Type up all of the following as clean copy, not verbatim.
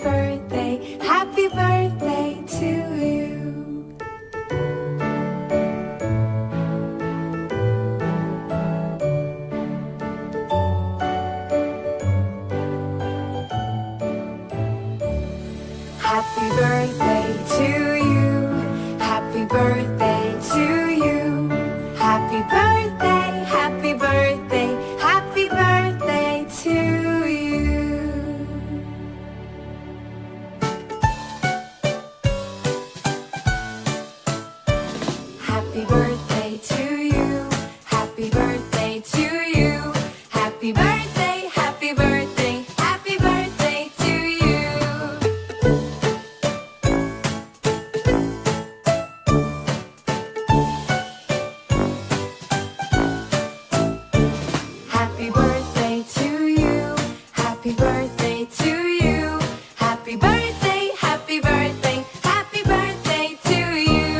birthday, happy birthday to you. Happy birthday to you. Happy birthday to you. Happy birthday, happy birthday, happy birthday to you. Happy birthday to you. Happy birthday to you. Happy birthday, happy birthday, happy birthday to you. Happy birthday to you. Happy birthday to you. Happy birthday, happy birthday, happy birthday to you.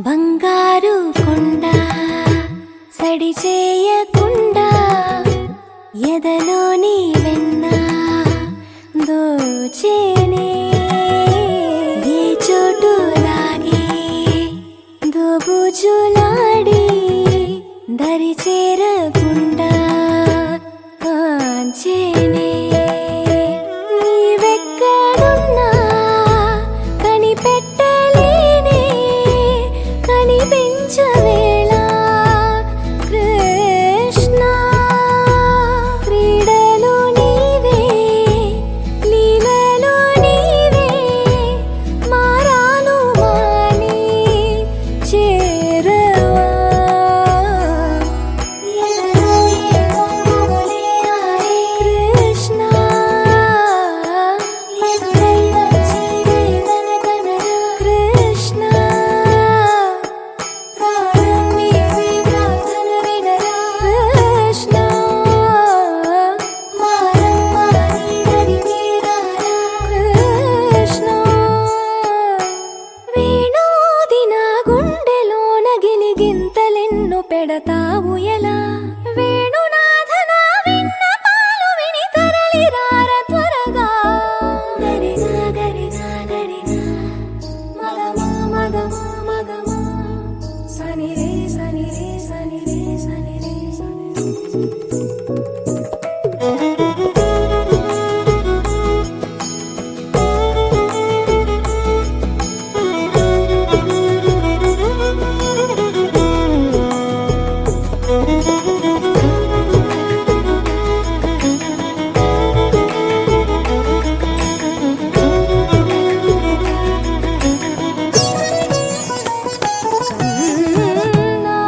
బంగారు కొండ సడి చేయకుండా ఎదలోని వెన్న దోచేనే ఏ చోటు లాగే దోబుజులాడి దరి చేరకుండా కాంచేనే నీవెక్కడున్నా కనిపెట్టలేనే కనిపించవేళ కృష్ణ క్రీడలు నీవే లీలలు నీవే మారాను మాని చేరవా ఎదలో ఏమో మొగలే ఆరే కృష్ణ ఎదురై వచ్చి వేదన కనరా కృష్ణ ప్రాణం నీవే ప్రార్థన వినరా కృష్ణ మారమ్మ నీ దరికి రారా కృష్ణ వేణోది నా గుండెలోన గిలిగింతలెన్ను పెడతావు ఎలా వేణునాథ నా విన్నపాలు విని తరలి రార త్వరగా గరిజా గరిజా గరిజా మగమా మగమా మగమా సని రే సని రే సని రే సని రే సని కన్నా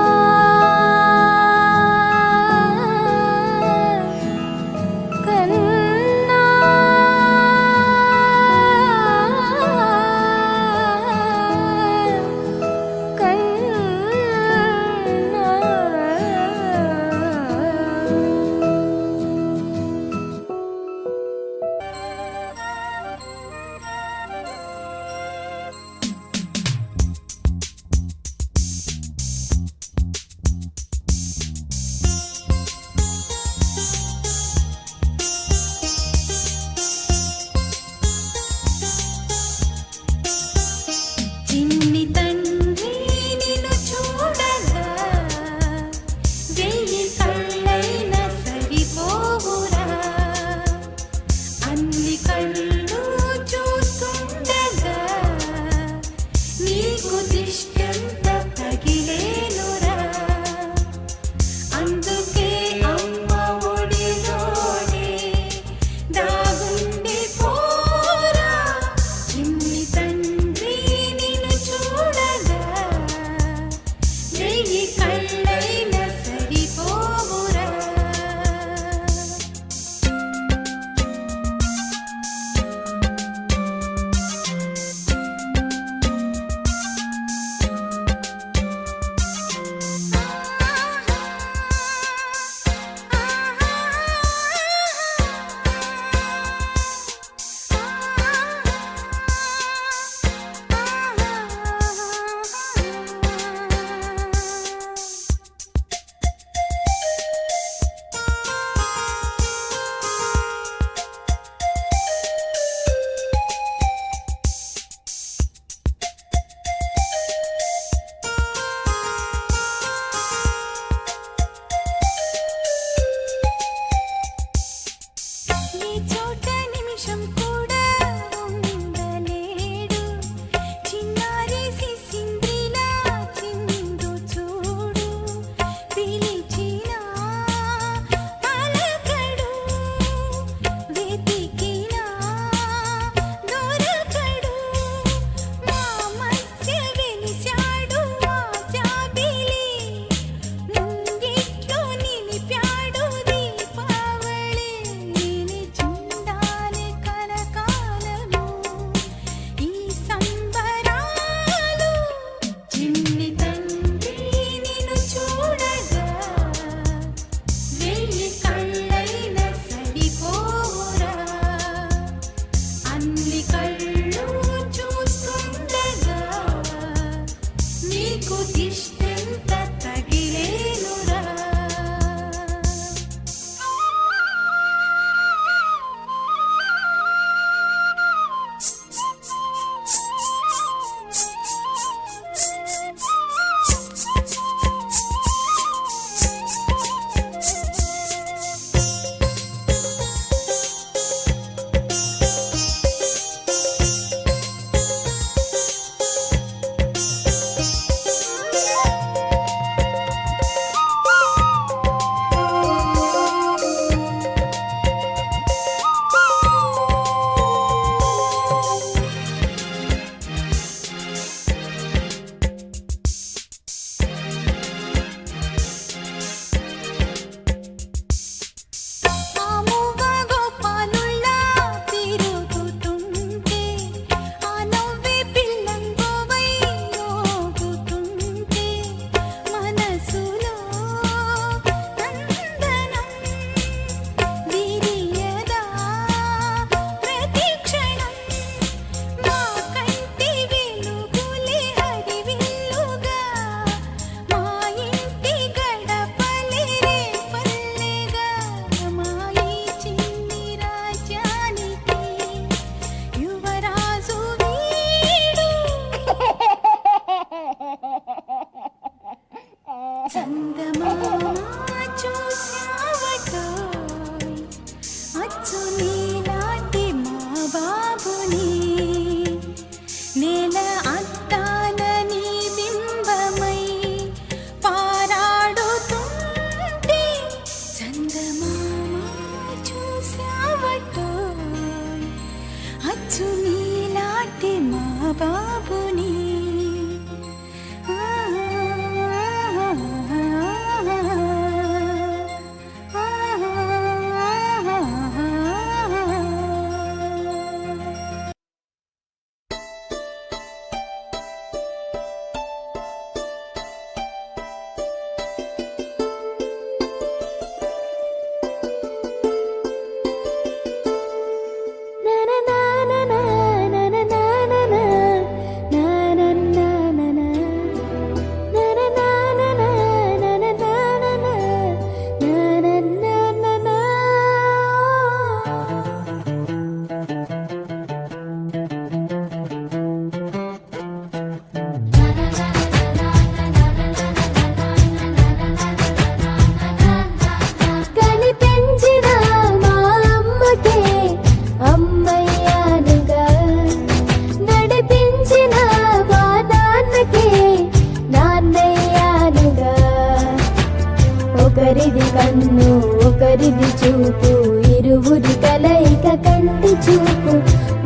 ఒకరిది కన్ను ఒకరిది చూపు, ఇరువురి కలయిక కంటి చూపు.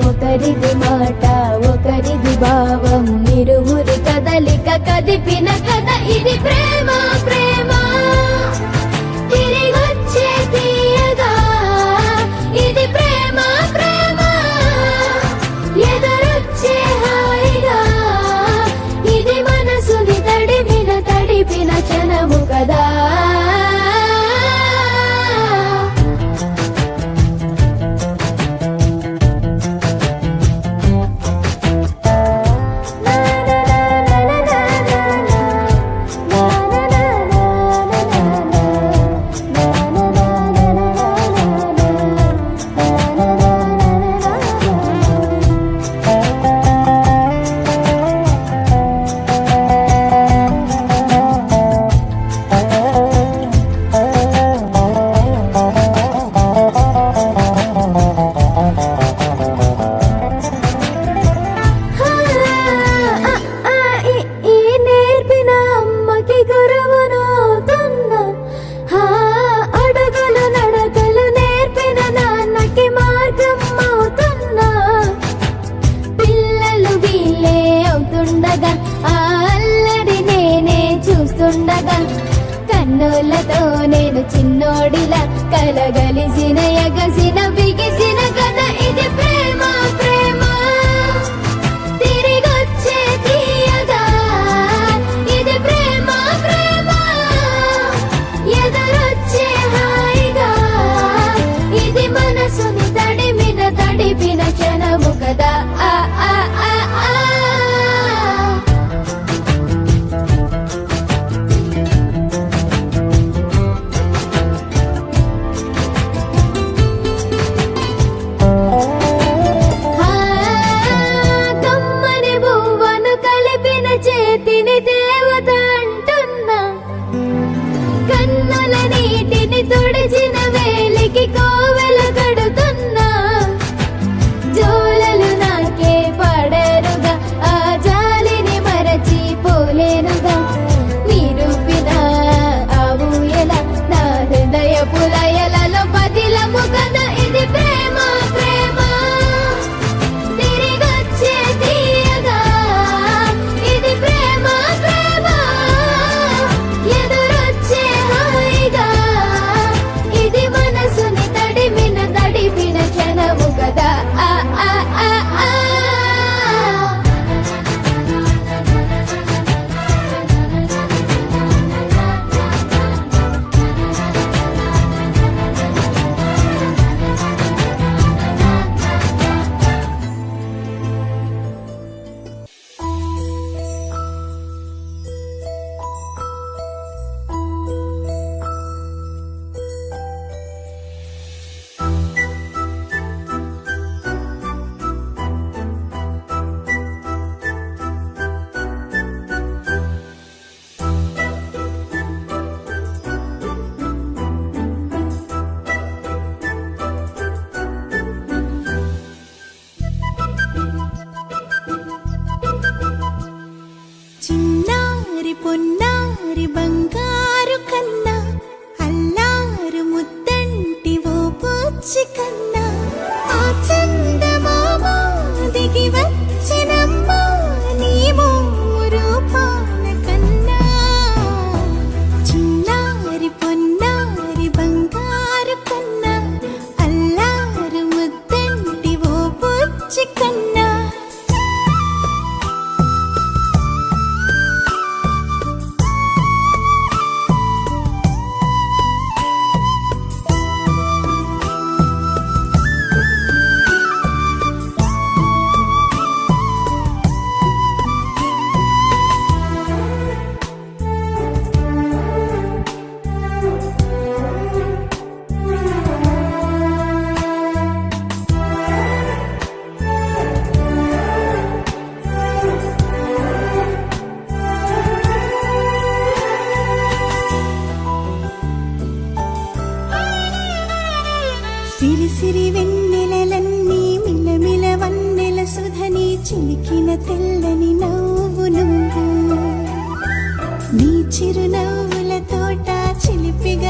ఒకరిది మాట ఒకరిది భావం, ఇరువురి కదలిక కదిపిన కథ ఇది ప్రేమ. ప్రేమ తిరిగొచ్చే తీయగా ఇది ప్రేమ. ప్రేమ ఎదురొచ్చే హాయిగా ఇది మనసుని తడిపిన క్షణము కదా. కన్నులతో నేను చిన్నోడిలా కలగలిసిన ఎగసిన బిగిసిన కథ ఇది ప్రేమ. ప్రేమ తిరిగొచ్చే తీయగా ఇది ప్రేమ. ప్రేమ ఎదురొచ్చే హాయిగా ఇది మనసుని తడిపిన క్షణము కదా. ఆ ఆ ఆ ఆ చేతిని దేవత అంటున్నా, కన్నుల నీటిని తుడిచిన వేలికి కోవెల కడుతున్నా. జోలలు నాకే పడరుగా ఆ జాలిని మరచి పోలేనుగా. నిరూపిన ఆ ఊయల నా హృదయ పులయలలో పదిలము కదా ఇది ప్రేమ. ప్రేమ తిరిగొచ్చే తీయగా ఇది ప్రేమ. ప్రేమ ఎదురొచ్చే హాయిగా ఇది మనసుని తడిపిన క్షణము కదా. ఆ ఆ ఆ ఆ చిన్నారి పొన్నారి బంగారు కన్నా, అల్లారు ముద్దంటి ఓ పూచి కన్నా, ఆ చందమామ దిగి వచ్చినమ్మ నీ మోము రూపాల కన్నా. చిన్నారి పొన్నారి బంగారు కన్నా, అల్లారు ముద్దంటి ఓ పూచి కన్నా. సిరి సిరి వెన్నెలలన్నీ మిలమిల వన్నెల సుధని చిలికిన తెల్లని నవ్వు నువ్వు. నీ చిరునవ్వుల తోట చిలిపిగా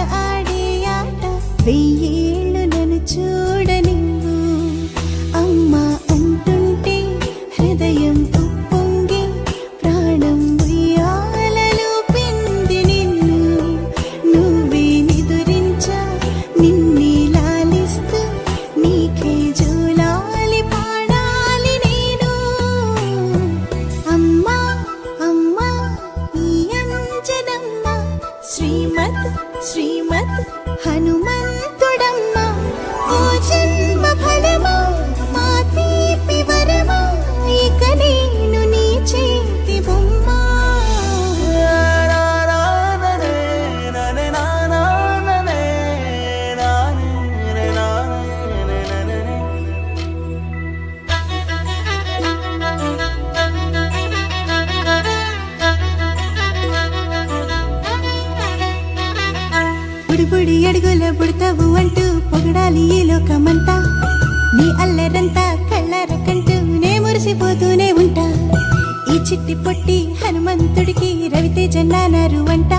వెయ్యేళ్ళు నన్ను చూడనివ్వు. అమ్మా అంటుంటే హృదయం ఉప్పొంగి ప్రాణం ఉయ్యాలలో పిండి నిన్ను. నువ్వే నిదురించా నిన్నే లాలిస్తూ నీకే జోలాలి పాడాలి నేను. అమ్మా అమ్మా ఈ అంజనమ్మ శ్రీమత్ శ్రీమత్ హనుమంతుడమ్మ. ఓ జన్మ ఫలమా మా తీపి వరమా ఇక నేను నీ చేతి బొమ్మ. బుడి అడుగుల బుడతావు అంటూ పొగడాలి ఈ లోకమంతా. నీ అల్లరంతా కళ్ళారకంటూ నే మురిసిపోతూనే ఉంటా. ఈ చిట్టి పొట్టి హనుమంతుడికి రవితేజ నానారు అంట.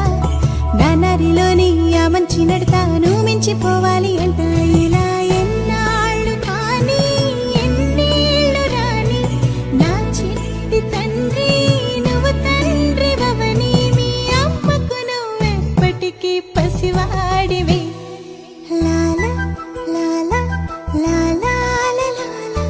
నానారిలోని ఆ మంచి నడతాను మించిపోవాలి అంట. ఇలా ఎన్నాళ్ళు కానీ ఎన్నేళ్ళు రాని నా చిట్టి తండ్రి నువ్వు తండ్రి భవని. మీ అమ్మకు నువ్వెప్పటికీ పసివాడివి. లాలా లాలా లాలా లాలా.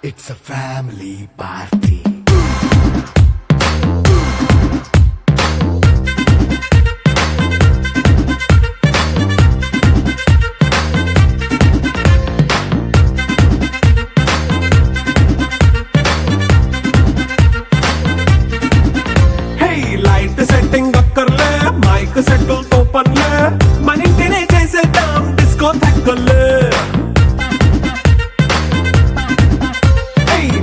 It's a family party. Hey, light setting అక్కర్లే, మైక్ సెట్టుల్ తో పనులే, మన ఇంటినే చేసేద్దాం డిస్కో థెక్కలే.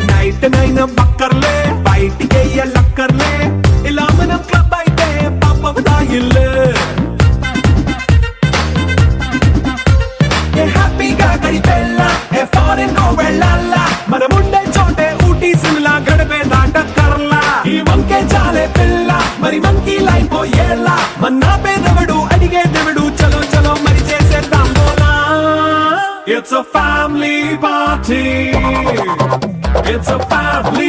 నైట్ నైన్ బక్కర్లే, బయటికి లక్కర్లే, ఇలా మనం క్లబ్ అయితే పాపదాయిల్లే. హ్యాపీగా గడిపెళ్ళ ఏ ఫారెన్ కో వెళ్ళాల, మనముండే చోటే ఊటీ సిమ్లా గడిపే దాటక్కర్లా. ఈ వంకే చాలే పిల్ల మరి మంకీ లైఫ్ ఏళ్ళ, మన్నా పేదవడు అడిగే దేవుడు చలో చలో మరి చేసేద్దాం బోలా. It's a family party. It's a family